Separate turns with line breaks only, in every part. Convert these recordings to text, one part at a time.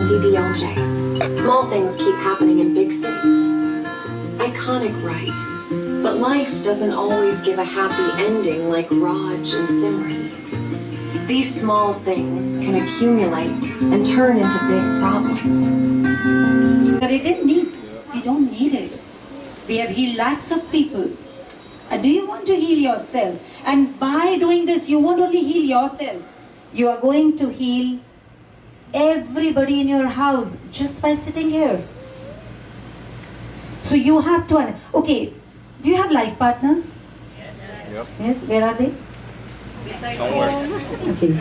DDLJ. Small things keep happening in big cities. Iconic, right? But life doesn't always give a happy ending like Raj and Simran. These small things can accumulate and turn into big problems.
But it didn't need. We don't need it. We have healed lakhs of people. And do you want to heal yourself? And by doing this, you won't only heal yourself. You are going to heal everybody in your house just by sitting here. So you have to. Okay, do you have life partners?
Yes.
Yep.
Yes. Where are they?
Don't worry.
Okay.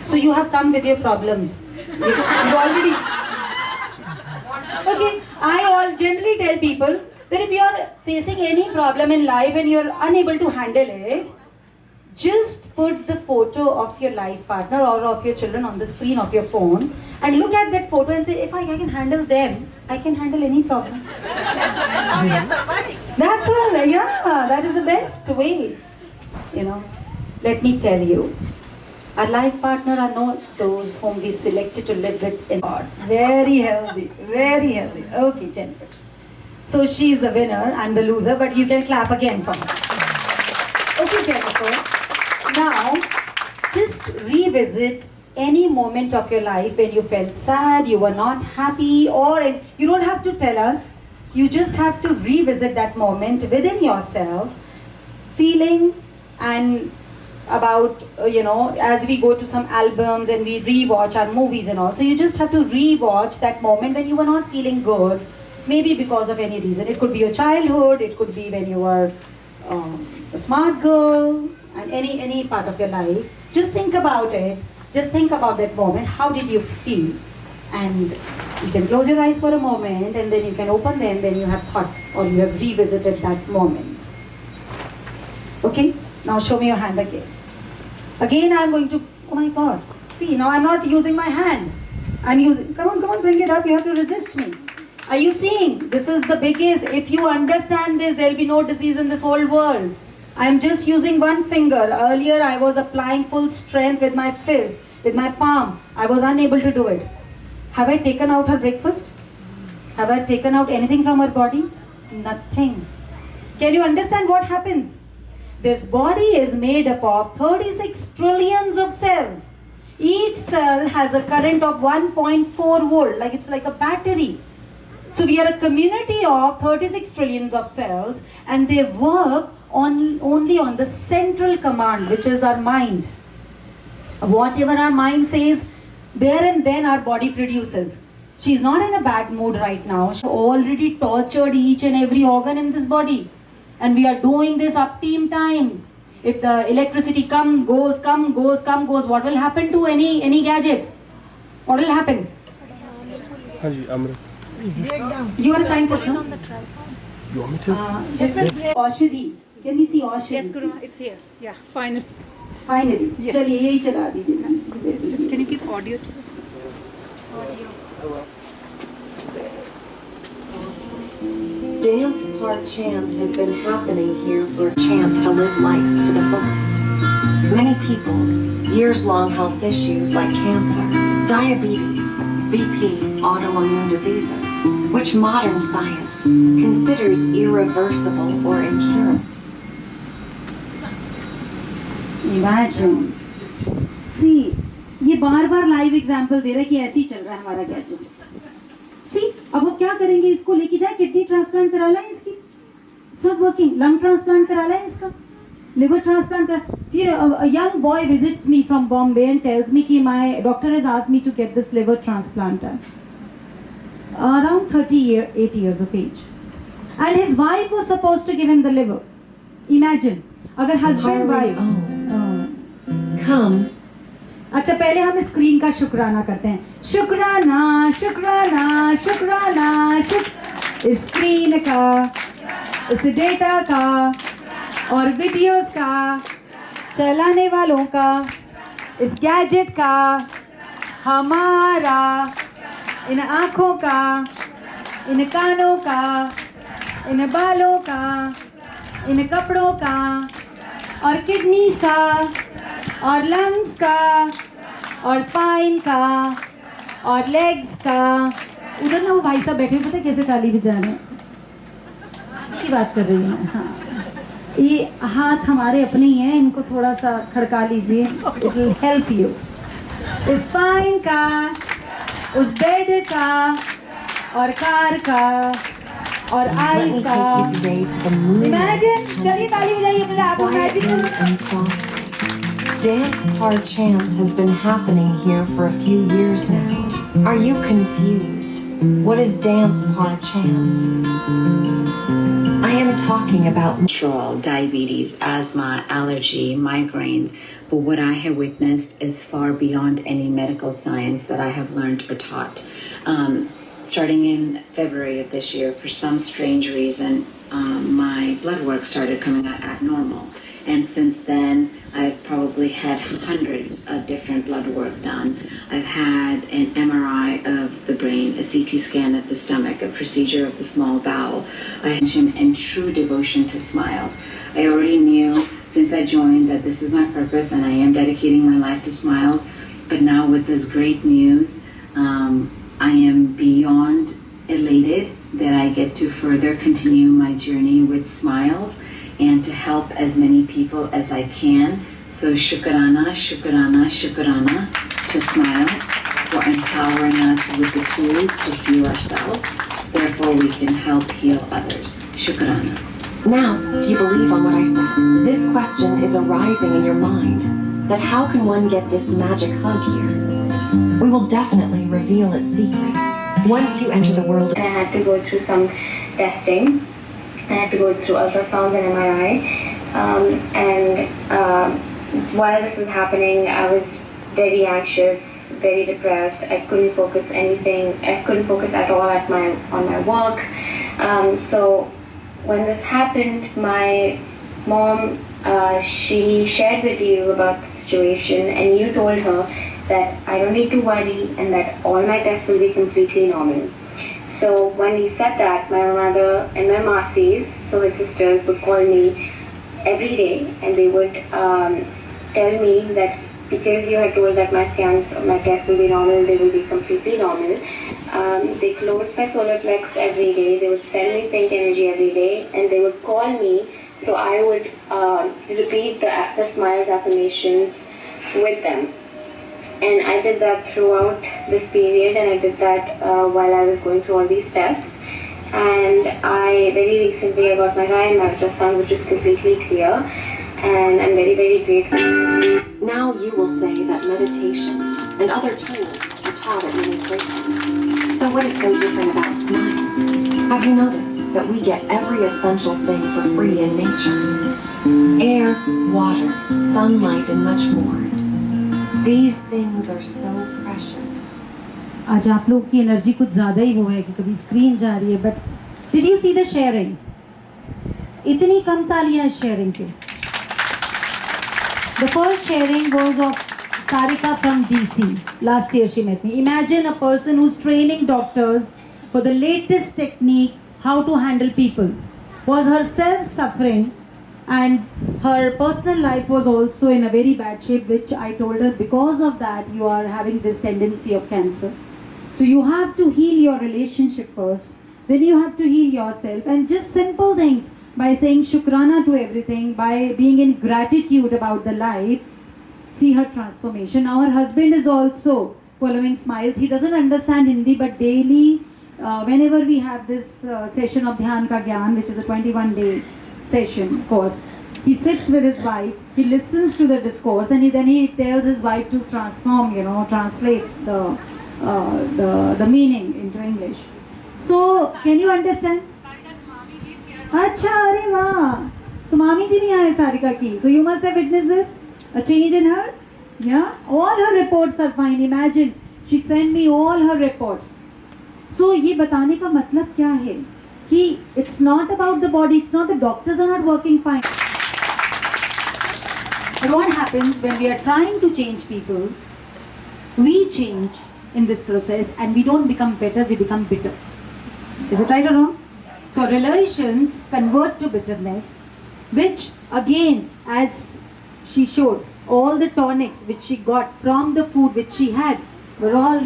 So you have come with your problems. You already. Okay. I generally tell people that if you are facing any problem in life and you are unable to handle it, just put the photo of your life partner or of your children on the screen of your phone and look at that photo and say, if I can handle them, I can handle any problem. That's all. Yeah, that is the best way. Let me tell you, our life partner are not those whom we selected to live with in God. Very healthy, very healthy. Okay, Jennifer. So she's the winner, I'm the loser, but you can clap again for her. Okay, Jennifer. Now, just revisit any moment of your life when you felt sad, you were not happy, or you don't have to tell us. You just have to revisit that moment within yourself, feeling and about, as we go to some albums and we rewatch our movies and all. So you just have to rewatch that moment when you were not feeling good, maybe because of any reason. It could be your childhood, it could be when you were a smart girl, and any part of your life. Just think about it. Just think about that moment. How did you feel? And you can close your eyes for a moment and then you can open them when you have thought or you have revisited that moment. Okay? Now show me your hand again. Again I'm going to, oh my God. See, now I'm not using my hand. I'm using, come on, bring it up. You have to resist me. Are you seeing? This is the biggest. If you understand this, there will be no disease in this whole world. I am just using one finger. Earlier I was applying full strength with my fist, with my palm. I was unable to do it. Have I taken out her breakfast? Have I taken out anything from her body? Nothing. Can you understand what happens? This body is made up of 36 trillions of cells. Each cell has a current of 1.4 volt, like it's like a battery. So we are a community of 36 trillions of cells and they work only on the central command, which is our mind. Whatever our mind says, there and then our body produces. She's not in a bad mood right now. She already tortured each and every organ in this body. And we are doing this up team times. If the electricity come, goes, what will happen to any gadget? What will happen? You are a scientist, no?
You want me to?
This is Aushadhi. Can we see Aushadhi?
Yes, Guru, it's here. Yeah, finally.
Finally.
Yes.
चलिए यही चला दीजिए ना.
Can you keep audio to this?
Dance Park Chance has been happening here for a chance to live life to the fullest. Many people's years-long health issues like cancer, diabetes, BP, autoimmune diseases, which modern science considers irreversible or incurable.
Imagine. See, ये बार-बार live example दे रहा है कि ऐसे ही चल रहा है हमारा गैजेट. See, अब वो क्या करेंगे? इसको लेके जाए किडनी ट्रांसप्लांट करा लें इसकी. It's not working. Lung transplant करा लें इसका. Liver transplant. See, a young boy visits me from Bombay and tells me कि my doctor has asked me to get this liver transplant done. Around 38 years of age. And his wife was supposed to give him the liver. Imagine. अगर husband wife.
Come.
अच्छा पहले हम screen का शुक्राना करते हैं. शुक्राना शुक्राना शुक्राना इस स्क्रीन का, इस डेटा का और वीडियोस का, चलाने वालों का, इस गैजेट का, हमारा, इन आँखों का, इन कानों का, इन बालों का, इन कपड़ों का और किडनीज का और लंग्स का और स्पाइन का और लेग्स का। उधर ना वो भाई साहब बैठे हुए, पता है कैसे ताली बजा रहे हैं, की बात कर रही हूँ मैं। हाँ, ये हाथ हमारे अपने ही हैं, इनको थोड़ा सा खड़का लीजिए, it will help you. Spine का, उस बेड का और कार का और
Let me
आईज का।
take you today to the moon.
Imagine, चलिए ताली बजाइए अपने आप को
Quietly
imagine.
and softly. Dance Par Chance has been happening here for a few years now. Are you confused? What is Dance Par Chance? I am talking about
cholesterol, diabetes, asthma, allergy, migraines. But what I have witnessed is far beyond any medical science that I have learned or taught. Starting in February of this year, for some strange reason, my blood work started coming out abnormal. And since then, I've probably had hundreds of different blood work done. I've had an MRI of the brain, a CT scan of the stomach, a procedure of the small bowel, and true devotion to smiles. I already knew since I joined that this is my purpose and I am dedicating my life to smiles. But now with this great news, I am beyond elated that I get to further continue my journey with smiles and to help as many people as I can. So shukrana, shukrana, shukrana to Smiles for empowering us with the tools to heal ourselves. Therefore, we can help heal others. Shukrana.
Now, do you believe on what I said? This question is arising in your mind, that how can one get this magic hug here? We will definitely reveal its secret once you enter the world.
I had to go through some testing. I had to go through ultrasound and MRI. While this was happening, I was very anxious, very depressed. I couldn't focus anything. I couldn't focus at all on my work. So when this happened, my mom, she shared with you about the situation, and you told her that I don't need to worry and that all my tests will be completely normal. So when he said that, my mother and my masis, so his sisters, would call me every day, and they would tell me that because you had told that my tests will be normal, they will be completely normal. They closed my solar plex every day. They would send me pink energy every day, and they would call me. So I would repeat the Smiles affirmations with them. And I did that throughout this period, and I did that while I was going through all these tests. And very recently I got my ultrasound, which is completely clear, and I'm very, very grateful.
Now you will say that meditation and other tools are taught at many places. So what is so different about Smiles? Have you noticed that we get every essential thing for free in nature? Air, water, sunlight, and much more. These things are so precious.
आज आप लोग की energy कुछ ज़्यादा ही वो है कि कभी स्क्रीन जा रही है, but did you see the sharing? इतनी कम तालियां शेयरिंग के। The first sharing was of Sarika from DC. Last year she met me. Imagine a person who's training doctors for the latest technique, how to handle people, was herself suffering, and her personal life was also in a very bad shape, which I told her, because of that you are having this tendency of cancer. So you have to heal your relationship first, then you have to heal yourself, and just simple things, by saying shukrana to everything, by being in gratitude about the life, see her transformation. Now her husband is also following Smiles. He doesn't understand Hindi, but daily whenever we have this session of Dhyan Ka Gyan, which is a 21-day session course, he sits with his wife, he listens to the discourse, and then he tells his wife to translate the meaning into English. So can you understand? अच्छा, अरे वाह, so मामी जी भी आए सारिका की, so you must have witnessed this, a change in her, yeah, all her reports are fine. Imagine, she sent me all her reports. So ये बताने का मतलब क्या है कि it's not about the body, it's not the doctors are not working fine. But what happens when we are trying to change people, we change in this process and we don't become better, we become bitter. Is it right or wrong? So relations convert to bitterness, which again, as she showed, all the tonics which she got from the food which she had were all,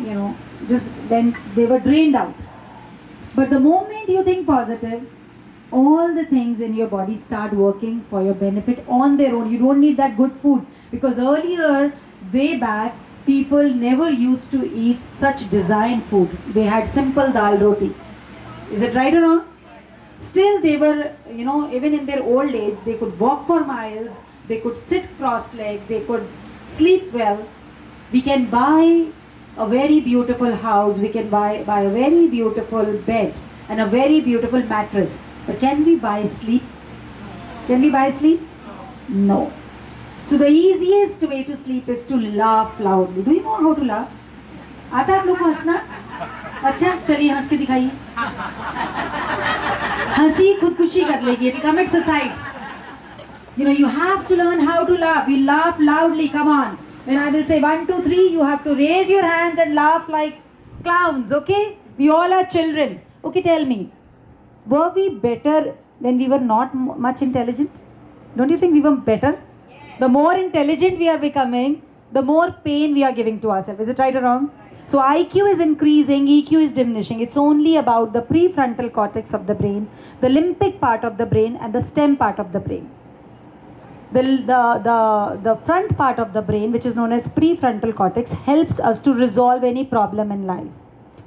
just when they were drained out. But the moment you think positive, all the things in your body start working for your benefit on their own. You don't need that good food, because earlier, way back, people never used to eat such designed food. They had simple dal roti. Is it right or wrong? Still they were, even in their old age, they could walk for miles, they could sit cross-legged, they could sleep well. We can buy a very beautiful house, we can buy a very beautiful bed and a very beautiful mattress. But can we buy sleep? Can we buy sleep? No. So the easiest way to sleep is to laugh loudly. Do you know how to laugh? आता है आप लोग को हंसना? अच्छा चलिए हंस के दिखाइए. हंसी खुदकुशी कर लेगी. Commit suicide. You have to learn how to laugh. We laugh loudly. Come on. When I will say 1, 2, 3, you have to raise your hands and laugh like clowns. Okay? We all are children. Okay, tell me. Were we better when we were not much intelligent? Don't you think we were better? The more intelligent we are becoming, the more pain we are giving to ourselves. Is it right or wrong? So IQ is increasing, EQ is diminishing. It's only about the prefrontal cortex of the brain, the limbic part of the brain, and the stem part of the brain. The front part of the brain, which is known as prefrontal cortex, helps us to resolve any problem in life.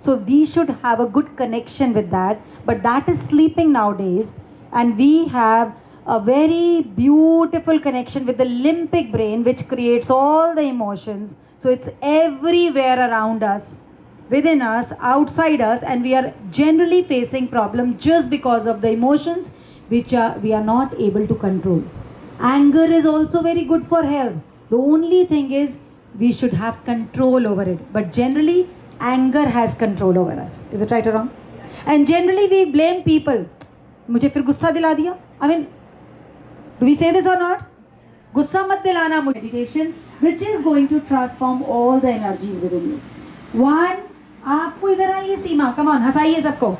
So we should have a good connection with that, but that is sleeping nowadays, and we have a very beautiful connection with the limbic brain, which creates all the emotions. So it's everywhere around us, within us, outside us, and we are generally facing problems just because of the emotions which we are not able to control. Anger is also very good for health. The only thing is we should have control over it. But generally, anger has control over us. Is it right or wrong? And generally we blame people. मुझे फिर गुस्सा दिला दिया. I mean, do we say this or not? गुस्सा मत दिलाना मुझे. Meditation, which is going to transform all the energies within you. One, आपको इधर आइए सीमा. Come on, हंसाइए सबको.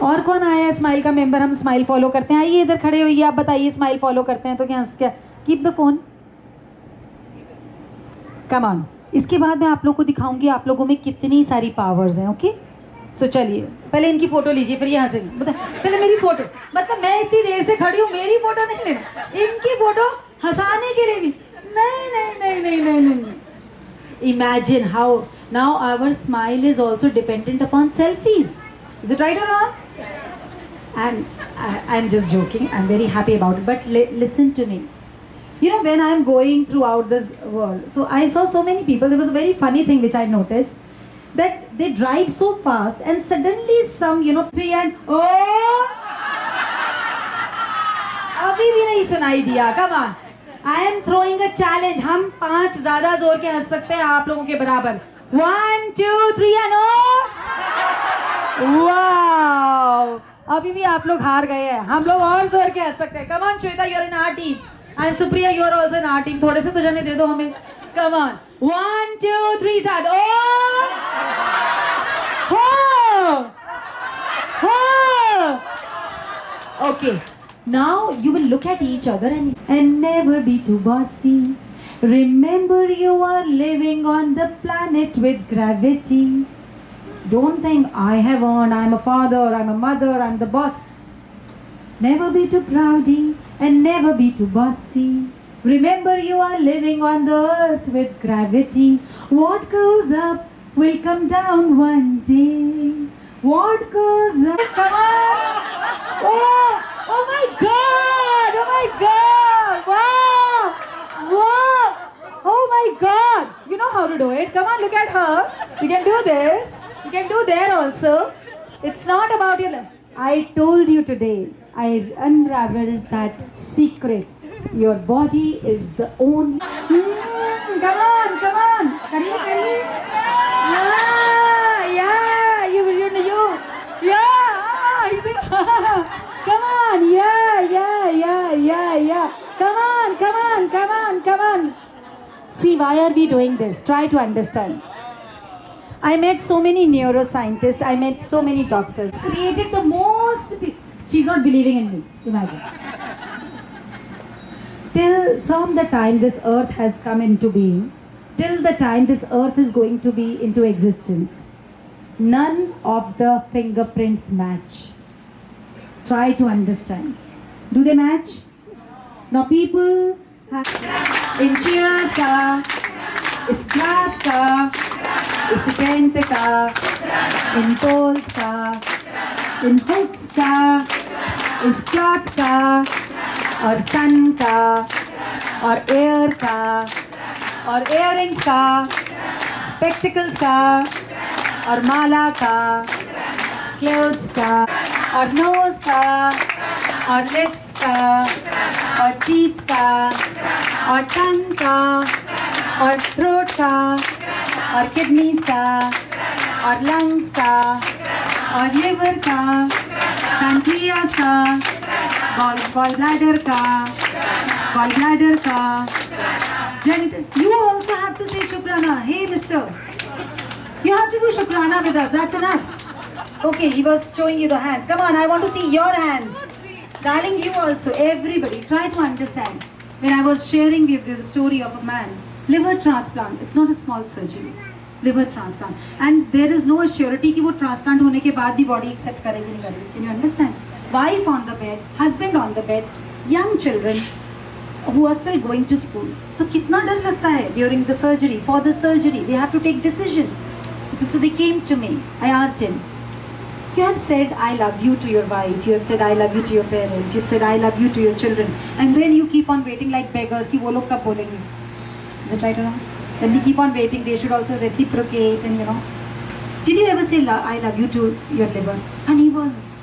और कौन आया है स्माइल का मेंबर? हम स्माइल फॉलो करते हैं. आइए इधर खड़े होइए. आप बताइए स्माइल फॉलो करते हैं तो क्या? Keep the phone. Come on. इसके बाद मैं आप लोग को दिखाऊंगी आप लोगों में कितनी सारी पावर्स हैं. ओके, सो चलिए पहले इनकी फोटो लीजिए, फिर यहाँ से पहले मेरी फोटो. मतलब मैं इतनी देर से खड़ी हूँ, मेरी फोटो नहीं लेना, इनकी फोटो हंसाने के लिए भी. नहीं नहीं नहीं नहीं नहीं नहीं. Imagine how now our smile is also dependent upon selfies. Is it right or wrong? And I'm just joking. I'm very happy about it. But listen to me. When I'm going throughout this world, so I saw so many people. There was a very funny thing which I noticed, that they drive so fast and suddenly some, three and oh, अभी भी नहीं सुनाई दिया. Come on. I am throwing a challenge. हम 5 ज़्यादा जोर के हंस सकते हैं आप लोगों के बराबर. 1, 2, 3 and oh! Wow! अभी भी आप लोग हार गए हैं. हम लोग और जोर के हंस सकते हैं. Come on, Shweta, you're in our team. And Supriya, you are also in our team. थोड़े से तो जाने दे दो हमें. Come on. 1, 2, 3 start. Oh! Oh! Oh! Okay. Now you will look at each other and never be too bossy. Remember you are living on the planet with gravity. Don't think I have earned, I'm a father, I'm a mother, I'm the boss. Never be too proudy and never be too bossy. Remember you are living on the earth with gravity. What goes up will come down one day. What goes up? Come on! Oh my God! Oh my God! Wow! Wow! Oh my God! You know how to do it. Come on, look at her. You can do this. You can do there also. It's not about your life. I told you today. I unraveled that secret. Your body is the only. Come on, come on. Kariye. Yeah, you. Yeah. He's like, come on. Yeah. Come on. See, why are we doing this? Try to understand. I met so many neuroscientists. I met so many doctors. Created the most. She's not believing in me. Imagine. till from the time this earth has come into being, till the time this earth is going to be into existence, none of the fingerprints match. Try to understand. Do they match? Now people have in chairs ka, is glass ka, is tent ka, in poles ka, in hooks ka, is cloth ka, or sun ka, or air ka, or earrings ka, spectacles ka, or mala ka, clothes ka, or nose ka, or lips ka, or teeth ka, or tongue ka, or throat ka, or kidneys ka, or lungs ka, or liver ka, pancreas ka, gallbladder ka, genital. You also have to say Shukrana. Hey, mister. You have to do Shukrana with us. That's enough. Okay, he was showing you the hands. Come on, I want to see your hands. Darling, you also. Everybody, try to understand. When I was sharing with you the story of a man, liver transplant. It's not a small surgery. Liver transplant. And there is no surety कि वो transplant होने के बाद भी body accept करेगी नहीं करेगी. Can you understand? Wife on the bed, husband on the bed, young children who are still going to school. तो कितना डर लगता है during the surgery, for the surgery. They have to take decision. So they came to me. I asked him, you have said I love you to your wife, you have said I love you to your parents, you have said I love you to your children, and then you keep on waiting like beggars कि वो लोग कब बोलेंगे. Is it right or wrong? Then we keep on waiting, they should also reciprocate and you know. Did you ever say I love you to your liver? And he was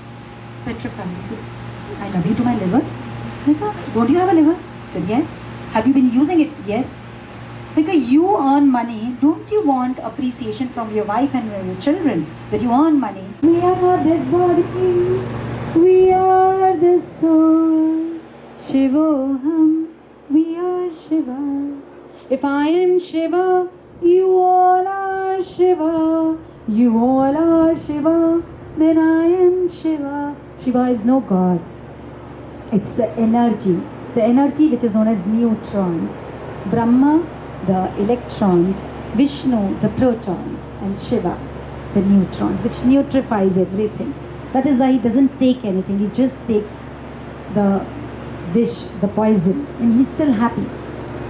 petrified. He said, I love you to my liver? Because, don't you have a liver? I said, yes. Have you been using it? Yes. Because you earn money, don't you want appreciation from your wife and your children that you earn money? We are this body, we are this soul. Shivoham, we are Shiva. If I am Shiva, you all are Shiva. You all are Shiva, then I am Shiva. Shiva is no God. It's the energy which is known as neutrons. Brahma, the electrons, Vishnu, the protons, and Shiva, the neutrons, which neutrifies everything. That is why he doesn't take anything, he just takes the vish, the poison, and he's still happy.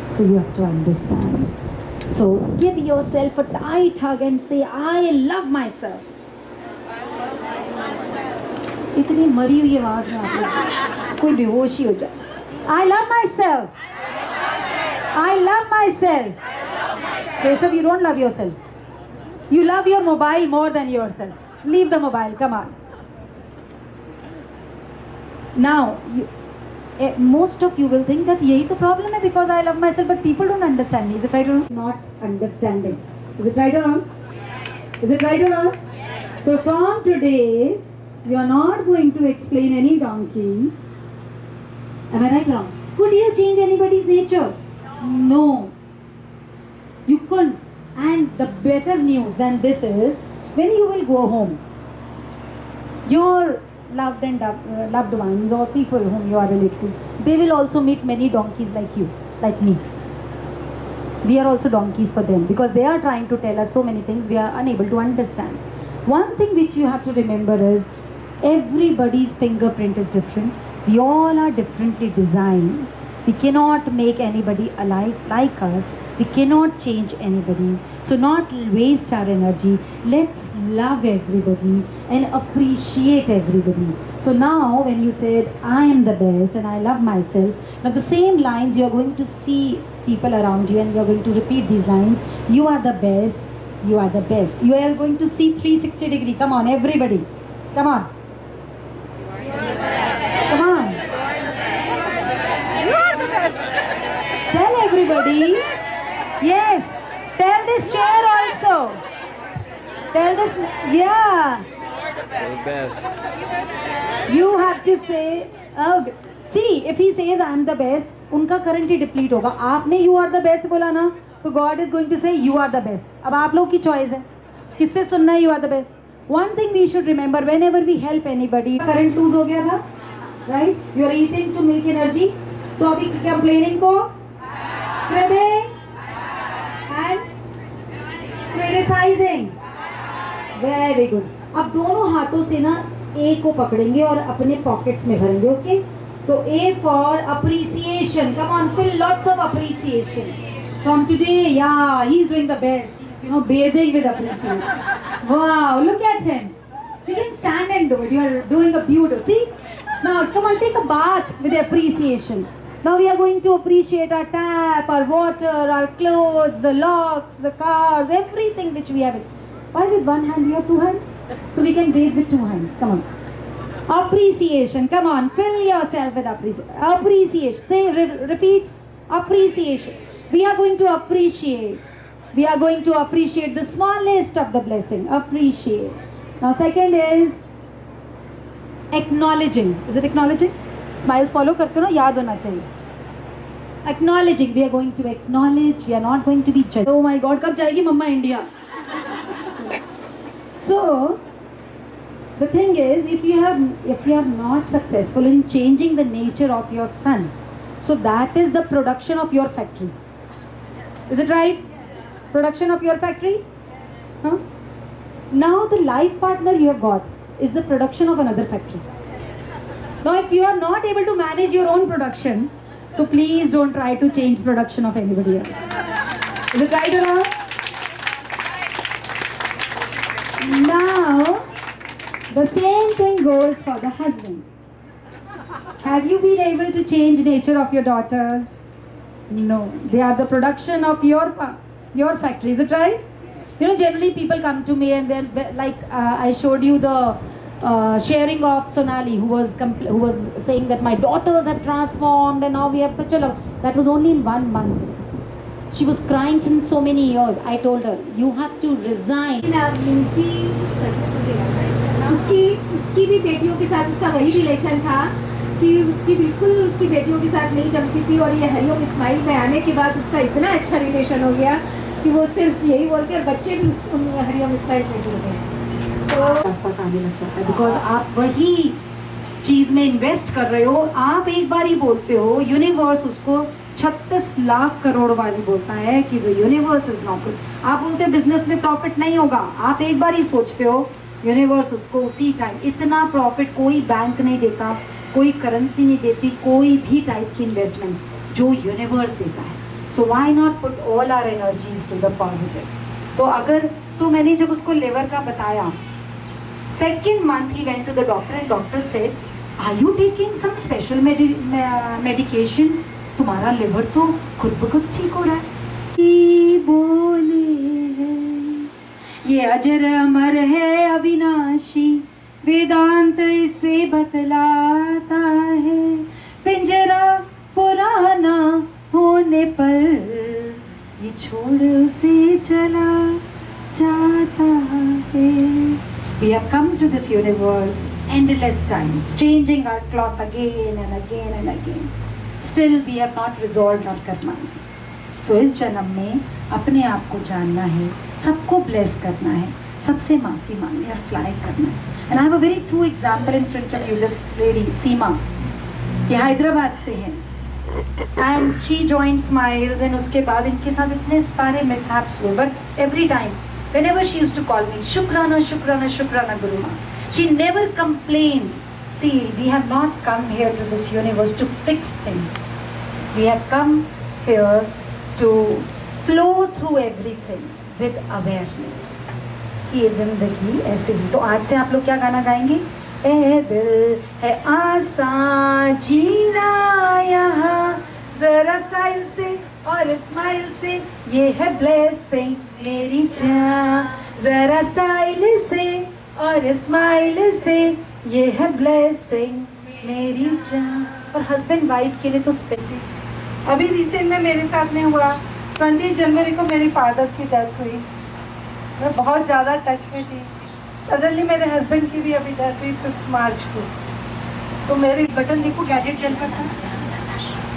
So you have to understand. So give yourself a tight hug and say, I love myself. इतनी मरी हुई आवाज में आप लोग कोई बेहोश ही हो जाए. I love myself. I love myself. Keshav, you don't love yourself. You love your mobile more than yourself. Leave the mobile. Come on. Now, most of you will think that यही तो problem है because I love myself, but people don't understand me. Is it right or wrong? Not understanding. Is it right or wrong? Is it right or wrong? So from today, you are not going to explain any donkey. Am I right or wrong? Could you change anybody's nature? No. You couldn't. And the better news than this is, when you will go home, your loved and loved ones or people whom you are related to, they will also meet many donkeys like you, like me. We are also donkeys for them because they are trying to tell us so many things we are unable to understand. One thing which you have to remember is everybody's fingerprint is different. We all are differently designed. We cannot make anybody alike like us. We cannot change anybody. So not waste our energy. Let's love everybody and appreciate everybody. So now when you said, I am the best and I love myself, now the same lines you are going to see people around you and you are going to repeat these lines. You are the best. You are the best. You are going to see 360 degree. Come on, everybody. Come on. Come on. Tell everybody. Yes. Tell this chair also. Tell this. Yeah.
You're the best.
You have to say. Oh, see, if he says I am the best, उनका current ही deplete होगा. आपने you are the best बोला ना, तो God is going to say you are the best. अब आप लोग की choice है. किससे सुनना है you are the best? One thing we should remember whenever we help anybody, current lose हो गया था, right? You are eating to make energy. So अभी complaining को, cribbing and criticizing. Very good. अब दोनों हाथों से ना A को पकड़ेंगे और अपने पॉकेट्स में भरेंगे. Okay? So A for appreciation. Come on, fill lots of appreciation. From today, yeah, he's doing the best. He's, bathing with appreciation. Wow, look at him. You can stand and do it. You are doing a beautiful. See? Now, come on, take a bath with appreciation. Now we are going to appreciate our tap, our water, our clothes, the locks, the cars, everything which we have. Why with one hand? We have two hands? So we can bathe with two hands. Come on. Appreciation. Come on. Fill yourself with appreciation. Appreciation. Say, repeat. Appreciation. We are going to appreciate. We are going to appreciate the smallest of the blessing. Appreciate. Now second is acknowledging. Is it acknowledging? Smiles follow करते हो ना, याद होना चाहिए. Acknowledging. We are going to acknowledge. We are not going to be judged. Oh my God, कब जाएगी मम्मा India? So the thing is, if you are not successful in changing the nature of your son, so that is the production of your factory. Is it right? Production of your factory? Huh? Now the life partner you have got is the production of another factory. Now if you are not able to manage your own production, so please don't try to change production of anybody else. Is it right or not? Now the same thing goes for the husbands. Have you been able to change nature of your daughters? No. They are the production of your factory. Is it right? Generally people come to me and then like I showed you the sharing of Sonali who was saying that my daughters have transformed and now we have such a love. That was only in 1 month. She was crying since so many years. I told her, you have to resign.
उसकी भी बेटियों के साथ उसका वही relation था कि उसकी बिल्कुल उसकी बेटियों के साथ नहीं जमती थी और ये हरिओम इस्माइल में आने के बाद उसका इतना अच्छा रिलेशन हो गया कि वो सिर्फ यही बोलते और बच्चे भी हरिओम इस्माइल में जुड़ गए. तो
आसपास आने लग जाता है बिकॉज आप वही चीज में इन्वेस्ट कर रहे हो. आप एक बार ही बोलते हो, यूनिवर्स उसको 36 लाख करोड़ वाली बोलता है कि the universe is not good. आप बोलते हैं बिजनेस में प्रॉफिट नहीं होगा, आप एक बार ही सोचते हो, यूनिवर्स उसको उसी टाइम इतना प्रॉफिट कोई बैंक नहीं देता, कोई करेंसी नहीं देती, कोई भी टाइप की इन्वेस्टमेंट जो यूनिवर्स देता है. So why not put all our energies to the positive. तो अगर मैंने जब उसको लिवर का बताया, सेकेंड मंथ ही went to the doctor and doctor said, are you taking some special medication? तुम्हारा लिवर तो खुद ब खुद ठीक हो रहा है. बोले ये अजर अमर है अविनाशी, वेदांत इसे बतलाता है. पिंजरा पुराना होने पर ये छोड़ उसे चला जाता है. We have come to this universe endless times, changing our cloth again and again and again. Still we have not resolved our karmas. So इस जन्म में अपने आप को जानना है, सबको ब्लेस करना है, सबसे माफ़ी मांगनी और फ्लाई करना है. And I have a very true example in front of you. This lady सीमा, ये हैदराबाद से है and she joined Smiles and उसके बाद इनके साथ इतने सारे mishaps हुए. But every time whenever she used to call me, शुक्राना शुक्राना शुक्राना गुरु माँ, she never complained. See, we have not come here to this universe to fix things. We have come here to flow through everything with awareness. ये जिंदगी ऐसे ही. तो आज से आप लोग क्या गाना गाएंगे? ए दिल है आसान जीना यहाँ, जरा स्टाइल से और स्माइल से, ये है ब्लेसिंग मेरी जान. जरा स्टाइल से और स्माइल से, ये है ब्लेसिंग मेरी जान. और हस्बैंड वाइफ के लिए तो स्पेशल.
अभी रिसेंट में मेरे साथ में हुआ, 20 जनवरी को मेरे फादर की डेथ हुई. मैं बहुत ज़्यादा टच में थी. सडनली मेरे हस्बैंड की भी अभी डेथ हुई 5 मार्च को. तो मेरी
बटन देखो, गैजेट चल रहा था.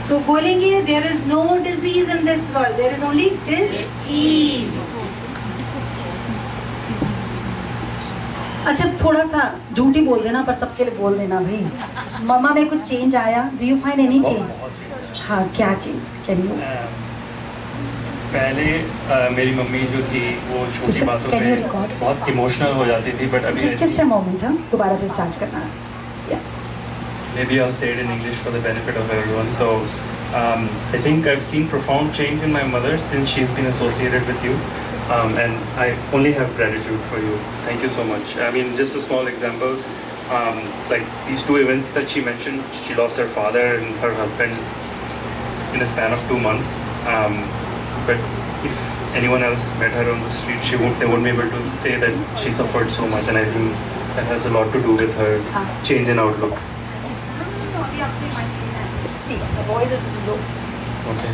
सो बोलेंगे there is no disease in this world, there is only disease. अच्छा थोड़ा सा झूठी बोल देना पर सबके लिए बोल देना भाई, मम्मा में कुछ चेंज आया? Do you find any change? हाँ, क्या चेंज? Can you?
पहले मेरी मम्मी जो थी वो छोटी बातों पे बहुत इमोशनल हो जाती थी, बट अभी
जस्ट अ मोमेंट, हाँ दोबारा से स्टार्ट करना।
maybe I'll say it in English for the benefit of everyone. So I think I've seen profound change in my mother since she's been associated with you, and I only have gratitude for you. Thank you so much. I mean, just a small example, like these two events that she mentioned, she lost her father and her husband in a span of 2 months. But if anyone else met her on the street, they won't be able to say that she suffered so much, and I think that has a lot to do with her change in outlook.
Speak. The voice is low.
Okay.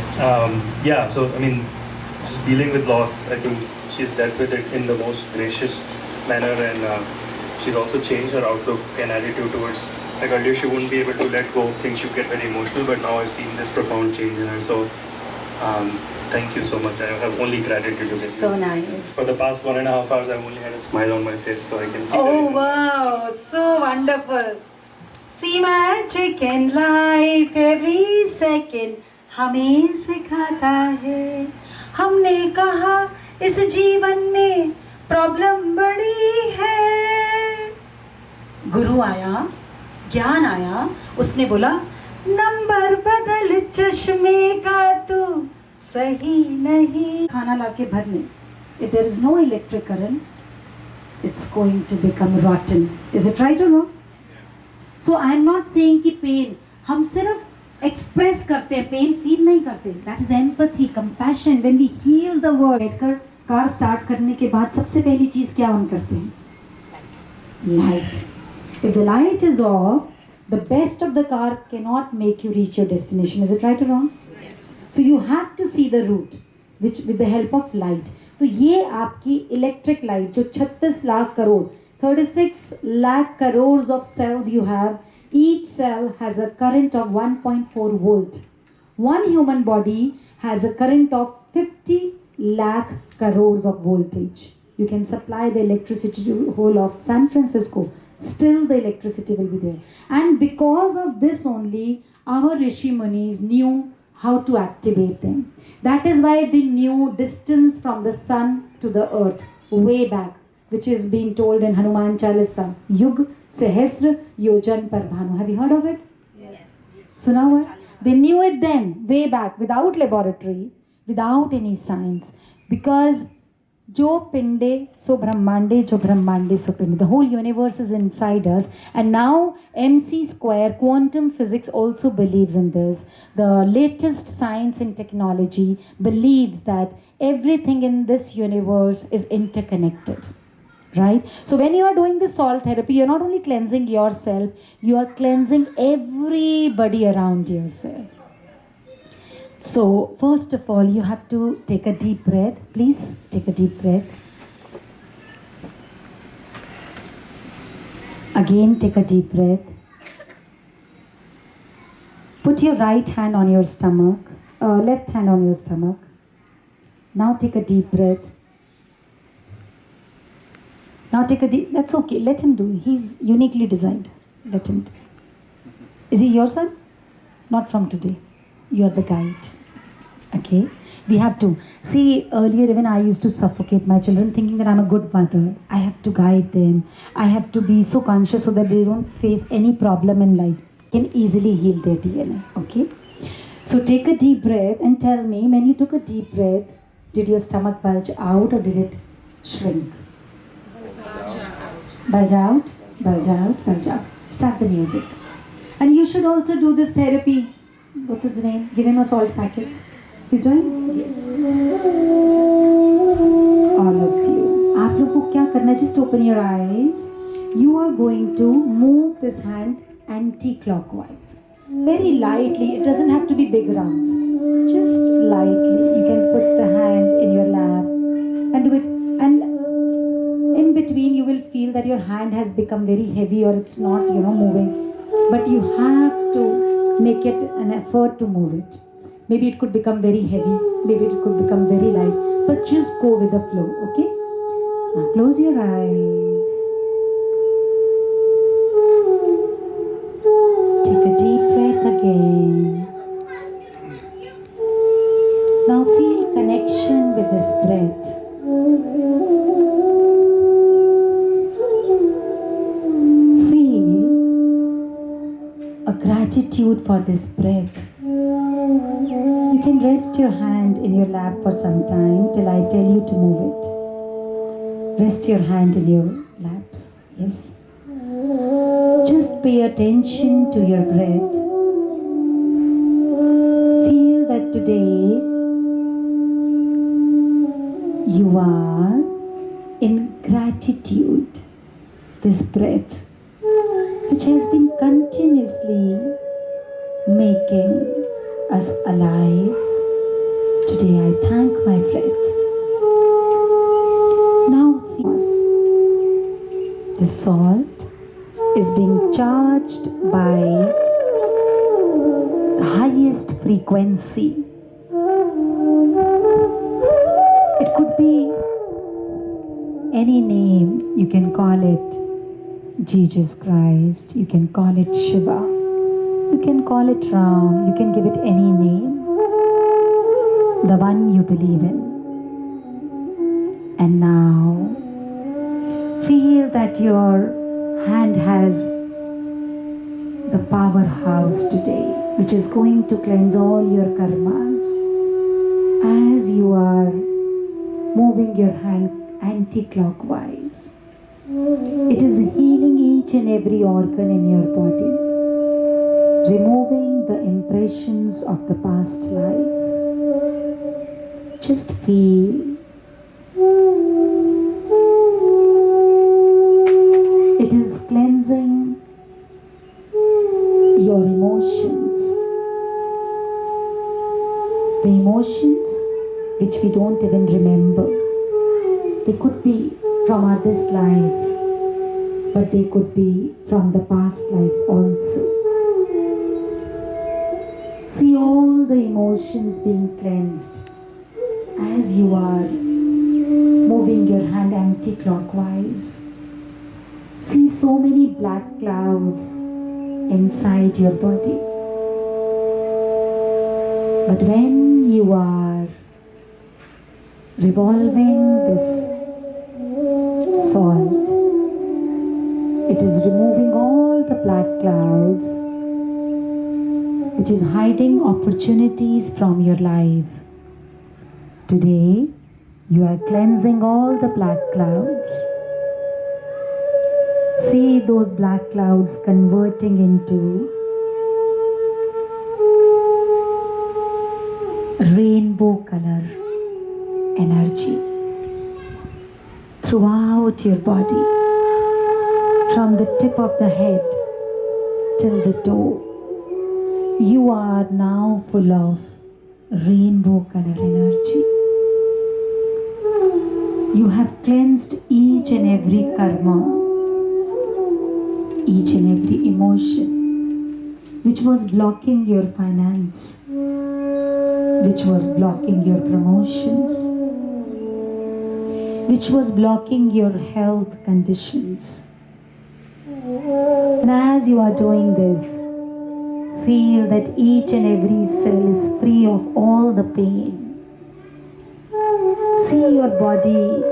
Yeah. So I mean, just dealing with loss, I think she's dealt with it in the most gracious manner, and she's also changed her outlook and attitude towards. Like earlier, she wouldn't be able to let go of things. She'd get very emotional, but now I've seen this profound change in her. So, thank you so much. I have only gratitude to give.
So nice.
For the past 1.5 hours, I've only had a smile on my face, so I can see.
Oh wow, so wonderful. See magic in life every second हमें सिखाता है। हमने कहा इस जीवन में problem बड़ी है, गुरु आया, ज्ञान आया, उसने बोला नंबर बदल चश्मे का तू सही नहीं। खाना लाके भर ले, if there is no electric current it's going to become rotten. Is it right or wrong? So I am not saying कि पेन हम सिर्फ एक्सप्रेस करते हैं, पेन फील नहीं करते। That is empathy, compassion. When we heal the world. बैठकर car start करने के बाद सबसे पहली चीज क्या ऑन करते हैं? Light. If the light is off, the best of the car can not make you reach your destination. Is it right और wrong? So you have to see the route which with the help of light. तो ये आपकी electric light जो 36 lakh crore 36 lakh crores of cells you have, each cell has a current of 1.4 volt. One human body has a current of 50 lakh crores of voltage. You can supply the electricity to the whole of San Francisco. Still the electricity will be there. And because of this only, our Rishi Munis knew how to activate them. That is why they knew distance from the sun to the earth way back, which is being told in Hanuman Chalisa. Yug Sahasra Yojan par Bhanu. Have you heard of it? Yes. So now what? They knew it then, way back, without laboratory, without any science. Because Jo Pinde So Brahmande, Jo Brahmande So Pinde. The whole universe is inside us. And now MC square, quantum physics also believes in this. The latest science and technology believes that everything in this universe is interconnected. Right? So when you are doing the salt therapy, you're not only cleansing yourself, you are cleansing everybody around yourself. So first of all, you have to take a deep breath. Please take a deep breath. Again, take a deep breath. Put your right hand on your stomach, left hand on your stomach. Now take a deep breath. Now take a deep, that's okay, let him do. He's uniquely designed. Let him do. Is he your son? Not from today. You are the guide. Okay? We have to. See, earlier even I used to suffocate my children thinking that I'm a good mother. I have to guide them. I have to be so conscious so that they don't face any problem in life. Can easily heal their DNA. Okay? So take a deep breath and tell me, when you took a deep breath, did your stomach bulge out or did it shrink? Bulge out, bulge out, bulge out. Start the music. And you should also do this therapy. What's his name? Give him a salt packet. He's doing? Yes. All of you. आप लोग को क्या करना है? Just open your eyes. You are going to move this hand anti-clockwise. Very lightly. It doesn't have to be big rounds. Just lightly. You can put the hand in your lap and do it. And in between you will feel that your hand has become very heavy or it's not, moving. But you have to make it an effort to move it. Maybe it could become very heavy. Maybe it could become very light. But just go with the flow, okay? Now close your eyes. again. Now feel connection with this breath. Feel a gratitude for this breath. You can rest your hand in your lap for some time till I tell you to move it. Rest your hand in your laps. Yes. Just pay attention to your breath. Feel that today you are in gratitude. This breath, which has been continuously making us alive. Today I thank my breath. Now the salt is being charged by the highest frequency. It could be any name. You can call it Jesus Christ, you can call it Shiva, you can call it Ram, you can give it any name, the one you believe in. And now feel that your hand has the powerhouse today, which is going to cleanse all your karmas as you are moving your hand anti-clockwise. It is healing each and every organ in your body, removing the impressions of the past life. Just feel. It is cleansing your emotions. The emotions which we don't even remember. They could be from this life, but they could be from the past life also. See all the emotions being cleansed as you are moving your hand anti-clockwise. See so many black clouds inside your body. But when you are revolving this salt, it is removing all the black clouds which is hiding opportunities from your life. Today, you are cleansing all the black clouds. See those black clouds converting into rainbow color energy throughout your body, from the tip of the head till the toe. You are now full of rainbow color energy. You have cleansed each and every karma, each and every emotion which was blocking your finance, which was blocking your promotions, which was blocking your health conditions. And as you are doing this, feel that each and every cell is free of all the pain. See your body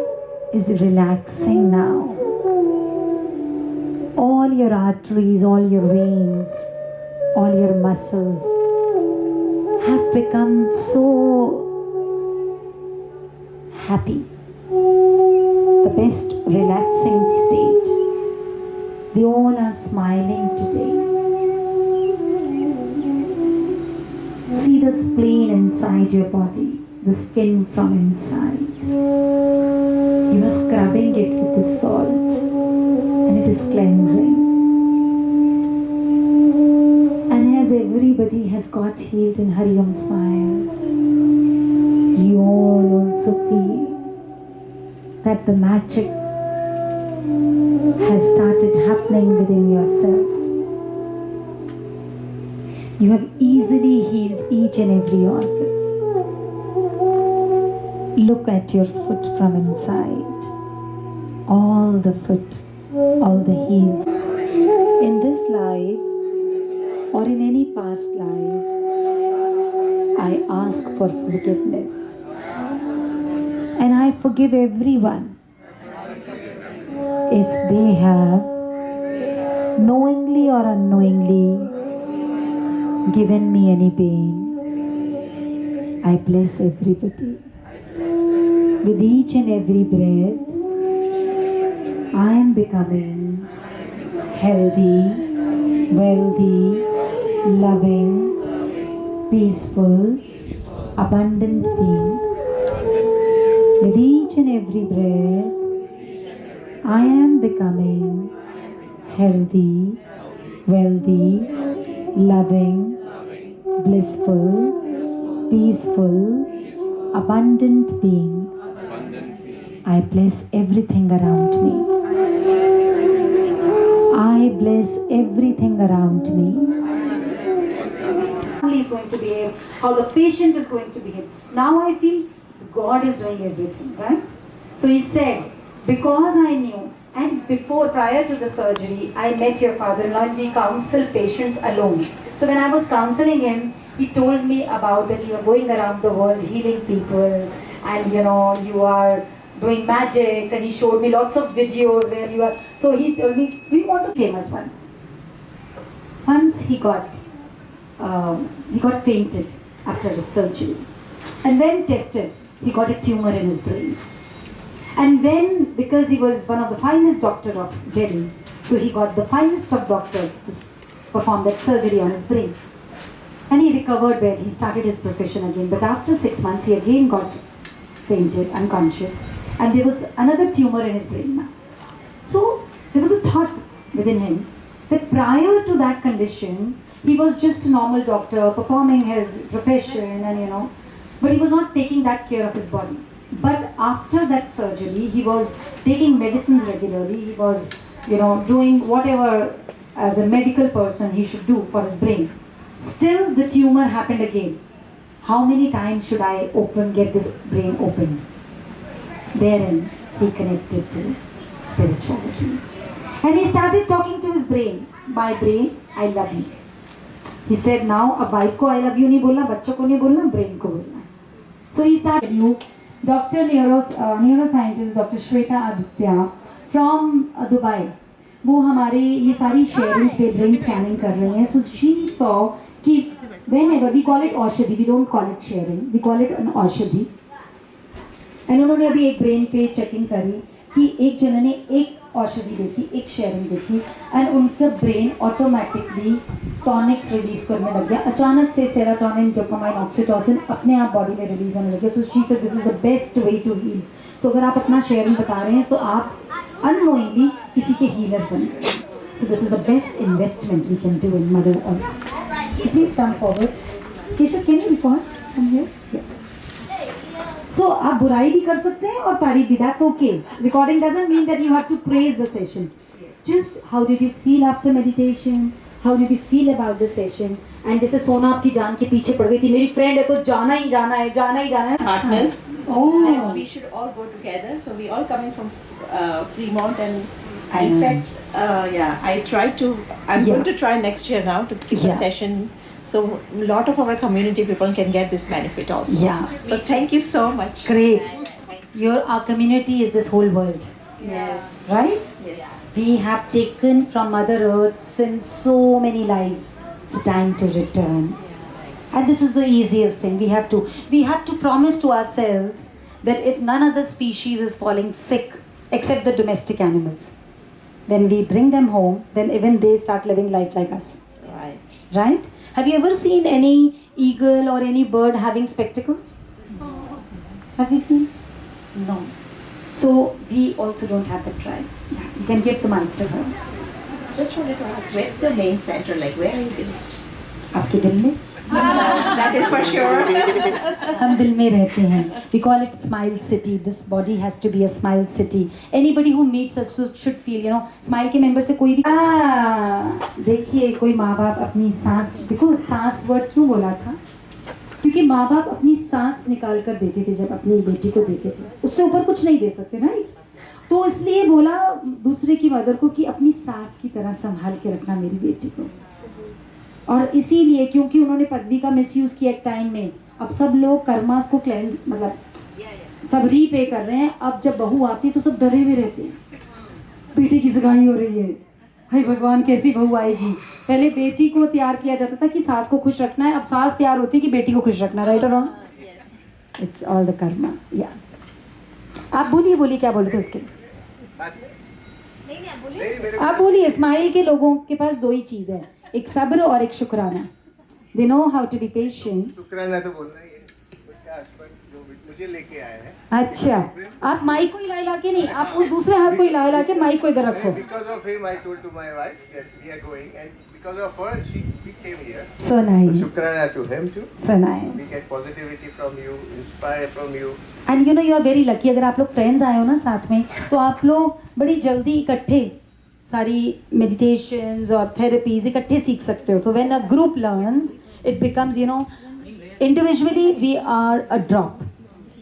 is relaxing now. All your arteries, all your veins, all your muscles have become so happy. The best relaxing state. They all are smiling today. See the spleen inside your body, the skin from inside. You are scrubbing it with the salt and it is cleansing. And as everybody has got healed in Hari Om Smiles, you all also feel that the magic has started happening within yourself. You have easily healed each and every organ. Look at your foot from inside. All the foot, all the heels. In this life, or in any past life, I ask for forgiveness. And I forgive everyone if they have knowingly or unknowingly given me any pain. I bless everybody. With each and every breath, I am becoming healthy, wealthy, loving, peaceful, abundant being. With each and every breath, I am becoming healthy, wealthy, loving, blissful, peaceful, abundant being. I bless everything around me. I bless everything around me. Family is going to behave, how the patient is going to behave. Now I feel God is doing everything, right? So he said, because I knew, and before, prior to the surgery, I met your father-in-law and we counsel patients alone. So when I was counseling him, he told me about that you are going around the world healing people, and you are doing magics, and he showed me lots of videos where you are. So he told me, we want a famous one. Once he got fainted after his surgery, and when tested, he got a tumor in his brain. And when, because he was one of the finest doctor of Delhi, so he got the finest of doctor to perform that surgery on his brain. And he recovered well, he started his profession again. But after 6 months, he again got fainted, unconscious. And there was another tumor in his brain now. So there was a thought within him that prior to that condition, he was just a normal doctor performing his profession and but he was not taking that care of his body. But after that surgery, he was taking medicines regularly. He was, doing whatever as a medical person he should do for his brain. Still, the tumor happened again. How many times should I get this brain open? Therein, he connected to spirituality. And he started talking to his brain. My brain, I love you. He said, now, अब wife को I love you नहीं बोलना, बच्चों को नहीं बोलना, brain को बोलना. So he started. Dr. neuroscientist Dr. Shweta Aditya from Dubai, वो हमारे ये सारी sharings पे brain scanning कर रही हैं. So she saw कि whenever we call it औषधि, we don't call it sharing, we call it an औषधि. And उन्होंने अभी एक brain पे checking करी कि एक जन ने एक औषधि देखी, एक शेयरिंग देखी, एंड उनका ब्रेन ऑटोमेटिकली टॉनिक्स रिलीज करने लग गया. अचानक से सेरोटोनिन, डोपामाइन, ऑक्सीटोसिन अपने आप बॉडी में रिलीज होने लगे. So she said this is the best way to heal. So अगर आप अपना शेयरिंग बता रहे हैं, सो आप अननोइंगली किसी के हीलर बन गए. So this is the best investment we can do in mother earth. Please come forward. Keshav, can you record from here? So, आप बुराई भी कर सकते हैं और तारीफ भी. That's okay. Recording doesn't mean that you have to praise the session. Just how did you feel after meditation? How did you feel about the session? And जैसे सोना आपकी जान के पीछे पड़ गई थी, मेरी फ्रेंड है तो जाना ही जाना है.
Partners.
Oh.
And we should all go together. So we all coming from Fremont, and in fact, I try to. I'm going to try next year now to keep a session. So a lot of our community people can get this benefit also.
Yeah.
So thank you so much.
Great. Our community is this whole world.
Yes.
Right?
Yes.
We have taken from Mother Earth since so many lives. It's time to return. And this is the easiest thing. We have to promise to ourselves that if none other species is falling sick except the domestic animals, when we bring them home, then even they start living life like us.
Right.
Right? Have you ever seen any eagle or any bird having spectacles? Have you seen? No. So we also don't have that right. You can give the mic to her.
Just wanted to ask, where's the main center? Like, where are you based?
आपके दिल में?
That is for sure.
हम दिल में रहते हैं. We call it Smile City. This body has to be a Smile City. Anybody who meets us should feel, Smile के member से कोई भी. देखिए, कोई माँ बाप अपनी सांस, देखो सांस वर्ड क्यों बोला था? क्योंकि माँ बाप अपनी सांस निकाल कर देते थे जब अपनी बेटी को देते थे. उससे ऊपर कुछ नहीं दे सकते, राइट? तो इसलिए बोला दूसरे की मदर को कि अपनी सांस की तरह संभाल के रखना मेरी बेटी को. और इसीलिए क्योंकि उन्होंने पदवी का मिसयूज किया एक टाइम में, अब सब लोग कर्मास को क्लेंस मतलब सब रीपे कर रहे हैं। अब जब बहू आती तो सब डरे हुए रहते हैं, बेटी की सगाई हो रही है, हाय भगवान कैसी बहू आएगी। पहले बेटी को तैयार किया जाता था कि सास को खुश रखना है, अब सास तैयार होती है कि बेटी को खुश रखना, राइट और wrong? It's all the Karma. या आप बोलिए क्या बोलते थे उसके? आप बोलिए। इस्माइल के लोगों के पास दो ही चीज है, एक सब्र और एक शुक्राना। They know how to be patient.
शुक्राना तो बोलना ही है, उसका हस्बैंड जो मुझे लेके आए हैं।
अच्छा, आप माइक को हिला के नहीं, आप उस दूसरे हाथ को हिला के माइक को इधर रखो।
Because of him, I told to my wife that we are going, and because of her, we came here.
So nice.
So शुक्राना to him too.
So nice.
We get positivity from you, inspire from you.
And you know you are very lucky. अगर आप लोग friends आए हो ना साथ में, तो आप लोग बड़ी जल्दी इकट्ठे सारी मेडिटेशंस और थेरेपीज इकट्ठे सीख सकते हो। तो when a group learns it becomes you know, individually we are a drop,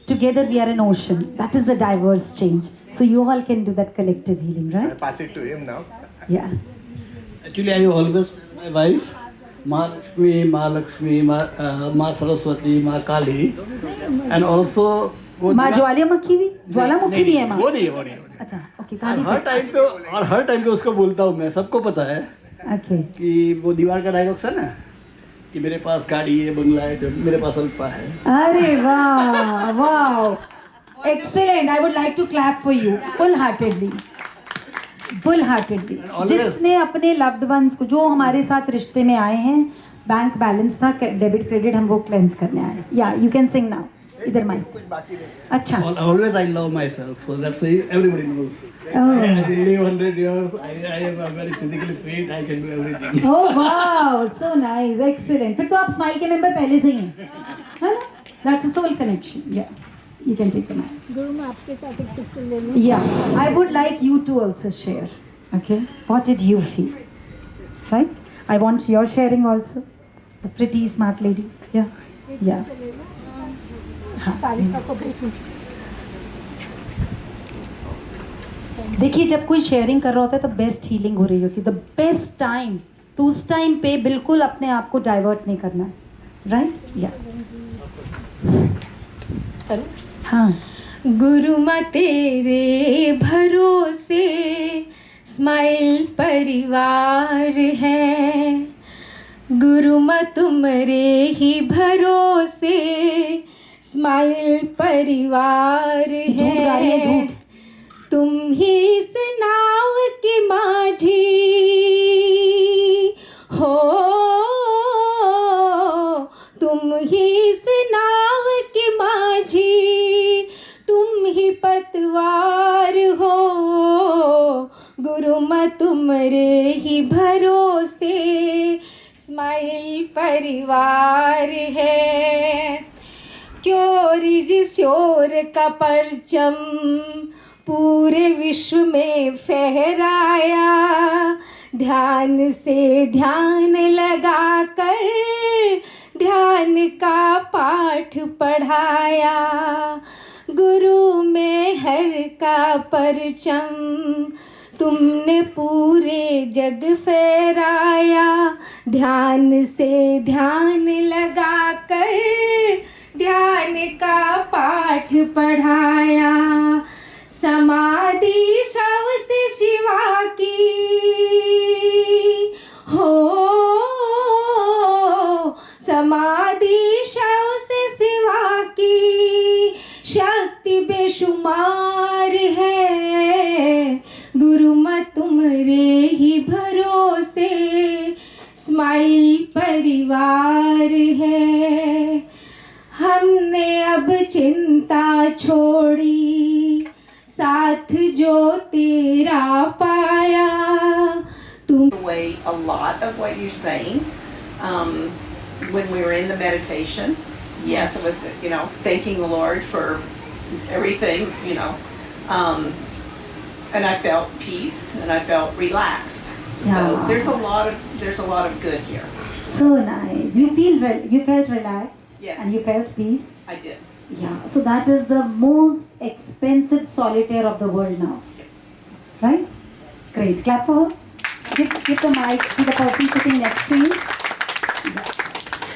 together we are an ocean. That is the diverse change. So you all can do that collective healing, right?
I pass it to him now.
Yeah.
Actually, I always my wife, Ma Lakshmi, Ma Saraswati, Ma Kali, and also
माँ ज्वालामुखी भी, ज्वालामुखी भी है माँ।
वो नहीं।
अच्छा, okay. काली
हर time पे उसको बोलता हूँ मैं, सबको पता है।
ओके।
कि वो दीवार का डायलॉग है ना, कि मेरे पास गाड़ी है, बंगला है, तो मेरे पास अल्पा है।
अरे वाह वाह, excellent. I would like to clap for you full heartedly. जिसने अपने लव्ड वंस को, जो हमारे साथ रिश्ते में आए हैं, बैंक बैलेंस था, डेबिट क्रेडिट, हम वो क्लेंस करने आए। या यू कैन सिंग नाउ। इधर माइक। अच्छा।
Always I love myself, so that's why everybody knows. I live 100 years. I am very physically fit. I can do everything.
Oh wow, so nice, excellent. फिर तो आप smile के member पहले से ही हैं, है ना? That's a soul connection. Yeah, you can take the mic.
गुरु मैं आपके साथ एक पिक्चर ले लूं?
Yeah, I would like you to also share. Okay, what did you feel? Right? I want your sharing also. The pretty smart lady. Yeah, yeah. देखिए, जब कोई sharing कर रहा होता है तो बेस्ट हीलिंग हो रही होती है, द बेस्ट टाइम। तो उस टाइम पे बिल्कुल अपने आप को डाइवर्ट नहीं करना, राइट? या हाँ।
गुरु माँ तेरे भरोसे स्माइल परिवार है, गुरु माँ तुम्हारे ही भरोसे स्माइल परिवार है। तुम ही इस नाव की माझी हो, तुम ही इस नाव की माझी, तुम ही पतवार हो, गुरु माँ तुम्हारे ही भरोसे स्माइल परिवार है। क्यों रिजिस्योर का परचम पूरे विश्व में फहराया, ध्यान से ध्यान लगाकर ध्यान का पाठ पढ़ाया, गुरु में हर का परचम तुमने पूरे जग फहराया, ध्यान से ध्यान लगाकर ध्यान का पाठ पढ़ाया। समाधि शव से शिवा की हो, समाधि शव से शिवा की, शक्ति बेशुमार है, गुरु माँ तुम्हारे ही भरोसे स्माइल परिवार है। हमने अब चिंता छोड़ी, साथ जो तेरा पाया तुम।
Away a lot of what you're saying. When we were in the meditation, yes, it was, you know, thanking the Lord for everything, you know, and I felt peace and I felt relaxed.
Yeah.
So there's a lot of good here.
So nice. You felt relaxed.
Yes.
And you felt peace.
I did.
Yeah. So that is the most expensive solitaire of the world now. Right? Great. Clap for her. Give the mic to the person sitting next to you.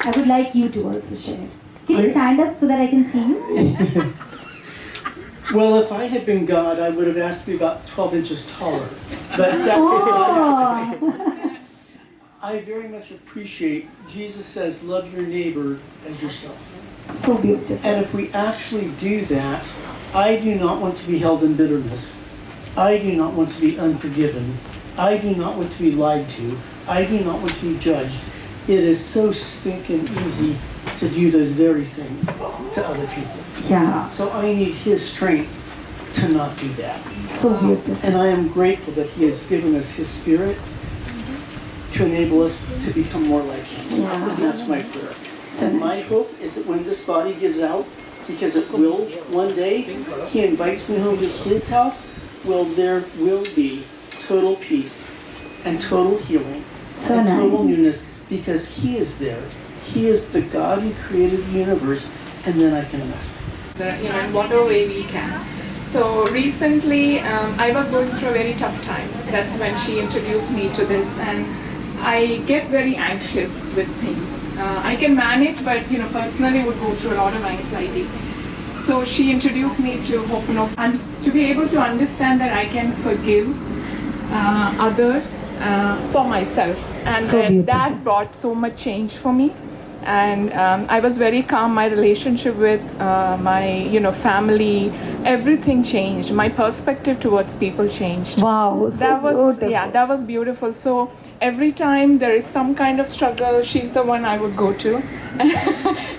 I would like you to also share. Can you stand up so that I can see you?
Well, if I had been God, I would have asked to be about 12 inches taller. But I very much appreciate, Jesus says, love your neighbor as yourself.
So beautiful.
And if we actually do that, I do not want to be held in bitterness. I do not want to be unforgiven. I do not want to be lied to. I do not want to be judged. It is so stinking easy to do those very things to other people.
Yeah.
So I need His strength to not do that.
So beautiful.
And I am grateful that He has given us His Spirit to enable us to become more like Him.
Yeah.
And that's my prayer. And my hope is that when this body gives out, because it will one day, He invites me home to His house, there will be total peace and total healing and total newness, because He is there. He is the God who created the universe, and then I can rest.
In whatever way we can. So recently, I was going through a very tough time. That's when she introduced me to this, and I get very anxious with things. I can manage, but personally would go through a lot of anxiety. So she introduced me to Ho'oponopono, and to be able to understand that I can forgive others for myself, and so that brought so much change for me. And I was very calm. My relationship with my family, everything changed. My perspective towards people changed.
Wow,
that was beautiful. So every time there is some kind of struggle, she's the one I would go to.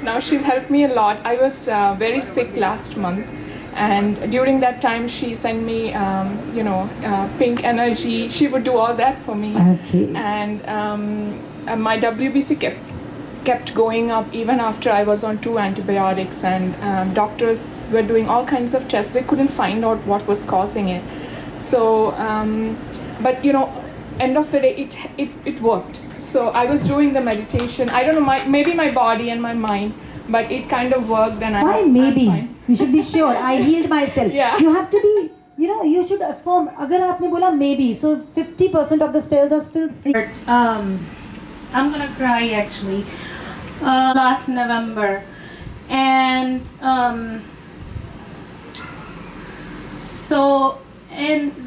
Now she's helped me a lot. I was very sick last month, and during that time she sent me pink energy. She would do all that for me.
Okay.
And my WBC kept going up even after I was on 2 antibiotics, and doctors were doing all kinds of tests. They couldn't find out what was causing it. So but end of the day it worked. So I was doing the meditation. I don't know, maybe my body and my mind, but it kind of worked. And
why maybe? You should be sure. I healed myself.
Yeah.
You have to be, you should affirm. Agar aapne bola maybe, so 50% of the cells are still asleep.
I'm gonna cry actually. Last November, and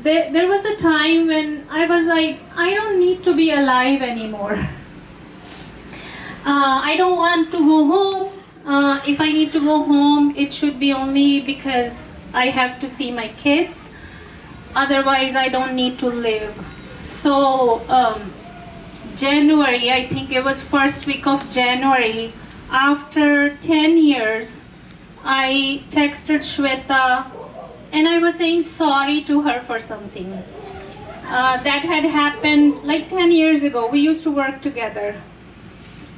there was a time when I was like, I don't need to be alive anymore. I don't want to go home. If I need to go home, it should be only because I have to see my kids. Otherwise, I don't need to live. So January, I think it was first week of January, after 10 years, I texted Shweta and I was saying sorry to her for something that had happened like 10 years ago. We used to work together,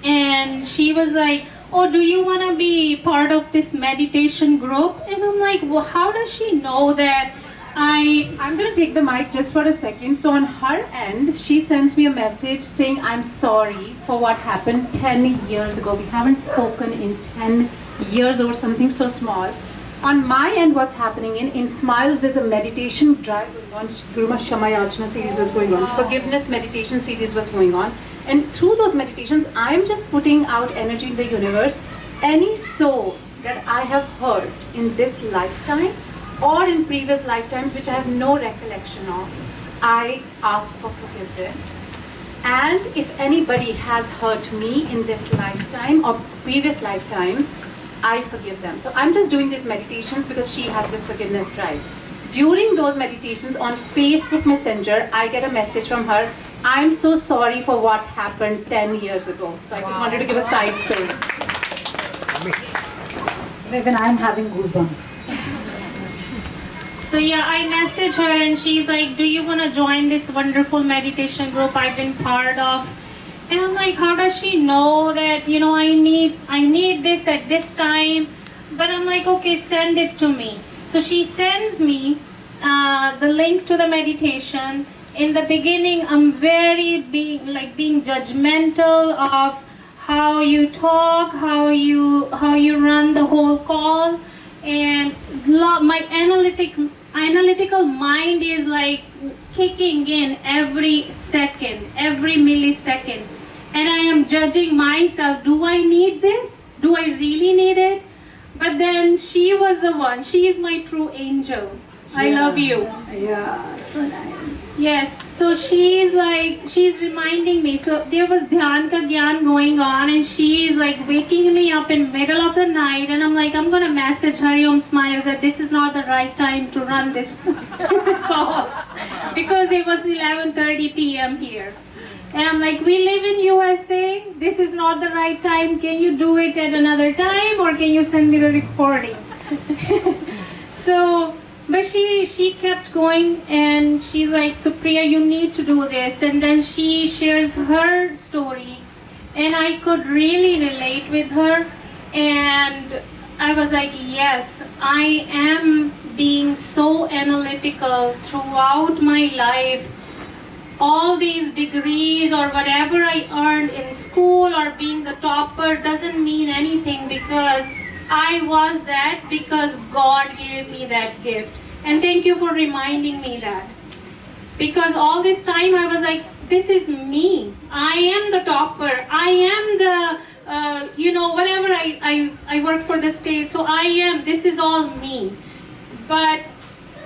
and she was like, oh, do you want to be part of this meditation group? And I'm like, well, how does she know that
I'm going to take the mic just for a second. So on her end, she sends me a message saying, I'm sorry for what happened 10 years ago. We haven't spoken in 10 years over something so small. On my end, what's happening in Smiles, there's a meditation drive going on. Guruma Shama Yajna series was going on. Forgiveness meditation series was going on. And through those meditations, I'm just putting out energy in the universe. Any soul that I have heard in this lifetime or in previous lifetimes which I have no recollection of, I ask for forgiveness. And if anybody has hurt me in this lifetime or previous lifetimes, I forgive them. So I'm just doing these meditations because she has this forgiveness drive. During those meditations on Facebook Messenger, I get a message from her, I'm so sorry for what happened 10 years ago. So I just wanted to give a side story.
Even I'm having goosebumps.
So yeah, I message her and she's like, do you want to join this wonderful meditation group I've been part of? And I'm like, how does she know that, I need this at this time? But I'm like, okay, send it to me. So she sends me the link to the meditation. In the beginning, I'm very being judgmental of how you talk, how you run the whole call, and my analytical mind is like kicking in every second, every millisecond. and I am judging myself. Do I need this? Do I really need it? But then she was the one. She is my true angel. I love you.
Yeah, so nice.
Yes, so she's reminding me. So there was Dhyan Ka Gyan going on, and she is like waking me up in middle of the night, and I'm like, I'm gonna message Hari Om Smiles that this is not the right time to run this call, because it was 11:30 p.m. here. And I'm like, we live in USA, this is not the right time. Can you do it at another time, or can you send me the recording? So, but she kept going, and she's like, Supriya, you need to do this. And then she shares her story, and I could really relate with her. And I was like, yes, I am being so analytical throughout my life. All these degrees or whatever I earned in school or being the topper doesn't mean anything, because I was that because God gave me that gift. And thank you for reminding me that. Because all this time I was like, this is me. I am the topper. I am the, whatever I work for the state. So I am, this is all me. But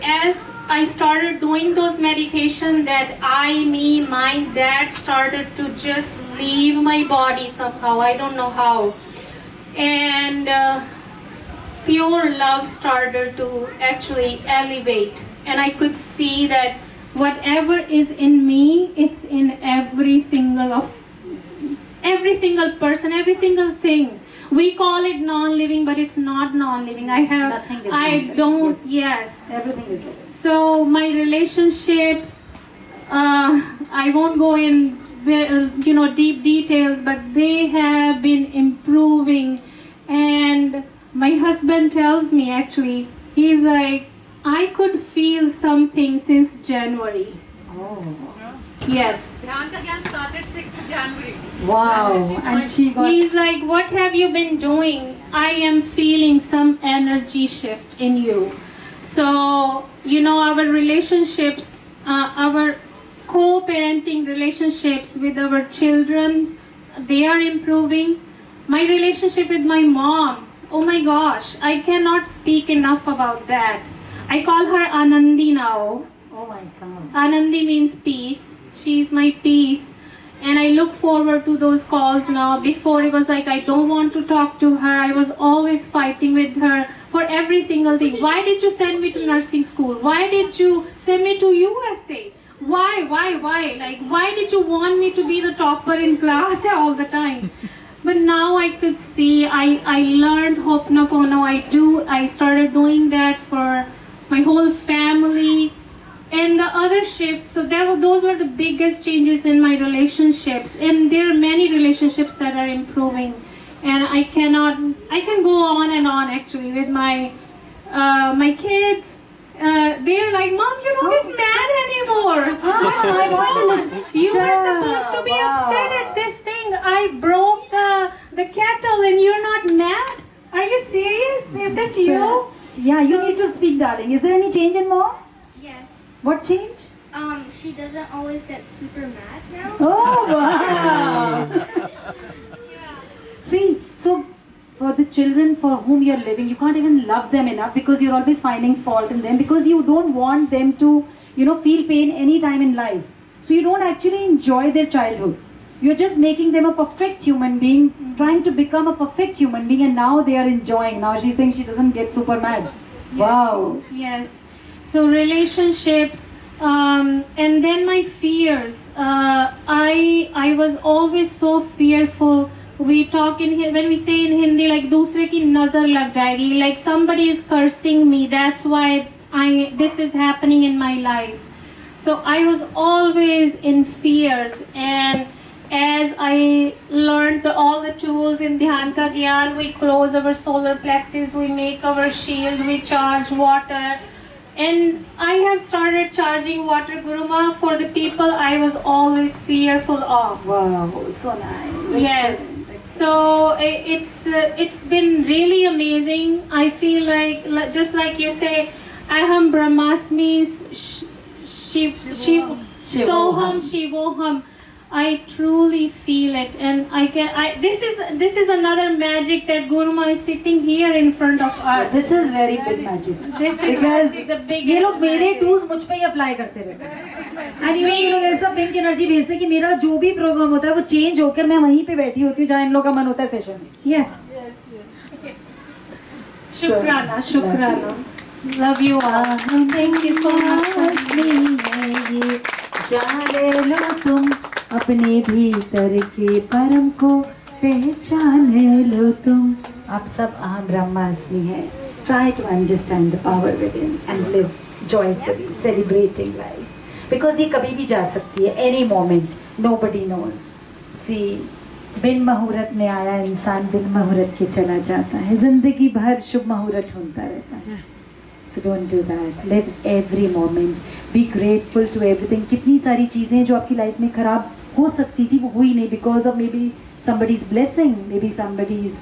as I started doing those meditations, that I, me, mine, that started to just leave my body somehow. I don't know how. And pure love started to actually elevate. And I could see that whatever is in me, it's in every single person, every single thing. We call it non-living, but it's not non-living. Yes.
Everything is living.
So my relationships, I won't go in deep details, but they have been improving. And my husband tells me, actually, he's like, I could feel something since January.
Oh.
Yes.
Dhyan Ka Gyan started 6th January.
Wow. And she got...
He's like, what have you been doing? I am feeling some energy shift in you. So, our relationships, our co-parenting relationships with our children, they are improving. My relationship with my mom, oh my gosh, I cannot speak enough about that. I call her Anandi now.
Oh my God.
Anandi means peace. She's my peace. And I look forward to those calls now. Before it was like, I don't want to talk to her. I was always fighting with her for every single thing. Why did you send me to nursing school? Why did you send me to USA? Why? Like, why did you want me to be the topper in class all the time? But now I could see, I learned Ho'oponopono. I started doing that for my whole family. And the other shift, so those were the biggest changes in my relationships. And there are many relationships that are improving. And I can go on and on actually with my kids. They're like, Mom, you don't get mad anymore. What's wrong? You were supposed to be upset at this thing. I broke the kettle and you're not mad? Are you serious? Is this you?
Yeah, you need to speak, darling. Is there any change in Mom?
Yes.
What change?
She doesn't always get super mad now.
Oh, wow. See, so for the children for whom you're living, you can't even love them enough because you're always finding fault in them, because you don't want them to, feel pain any time in life. So you don't actually enjoy their childhood. You're just making them a perfect human being, trying to become a perfect human being, and now they are enjoying. Now she's saying she doesn't get super mad.
Yes.
Wow.
Yes. So relationships, and then my fears. I was always so fearful. We talk when we say in Hindi, like दूसरे की नजर लग जाएगी, like somebody is cursing me. That's why this is happening in my life. So I was always in fears, and as I learned all the tools in Dhyan Ka Gyan, we close our solar plexus, we make our shield, we charge water. And I have started charging water, Guruma, for the people I was always fearful of.
Wow, so nice.
Yes. So it's been really amazing. I feel like, just like you say, Aham Brahmasmi Soham Shivoham. I truly feel it, and this is another magic that Guruma is sitting here in front of us.
This is very big magic.
This is the biggest.
ये लोग मेरे
magic.
Tools मुझ पे ही apply करते रहते हैं and ये लोग ऐसा पिंक एनर्जी भेजते हैं कि मेरा जो भी प्रोग्राम होता है वो चेंज होकर मैं वहीं पे बैठी होती हूँ जहाँ इन लोग का मन होता है सेशन में.
Yes. Shukrana, Shukrana. Love you all. Thank you so much.
जाने लो तुम अपने भीतर के परम को पहचान लो तुम. आप सब अहम ब्रह्मास्मि हैं. Try to understand the power within and live joyfully, celebrating life. Because ये कभी भी जा सकती है, any moment. Nobody knows. See, बिन मुहूर्त में आया इंसान बिन मुहूर्त के चला जाता है. जिंदगी भर शुभ मुहूर्त होता रहता है. So don't do that. Live every moment. Be grateful to everything. कितनी सारी चीज़ें जो आपकी लाइफ में खराब हो सकती थी वो हुई नहीं because of maybe somebody's blessing, maybe somebody's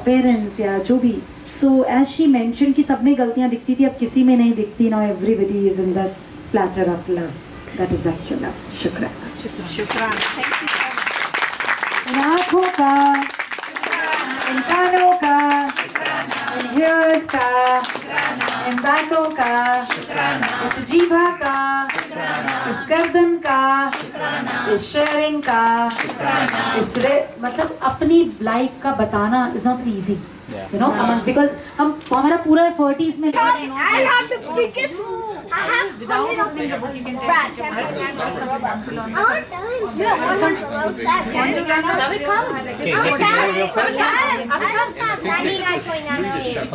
parents या जो भी. So as she mentioned कि सब में गलतियाँ दिखती थी अब किसी में नहीं दिखती. Now everybody is in the platter of love. That is actual love. शुक्राना.
शुक्राना. Thank you so much.
इन आँखों का, इन कानों का, इन ears का, इन दांतों का, इस जीभा का, इस गर्दन का, इस शेयरिंग का, इस मतलब अपनी लाइफ का बताना is not easy. You know, because हमारा पूरा effort ही इसमें.
I have the biggest. I have without opening the book you can take it. I want to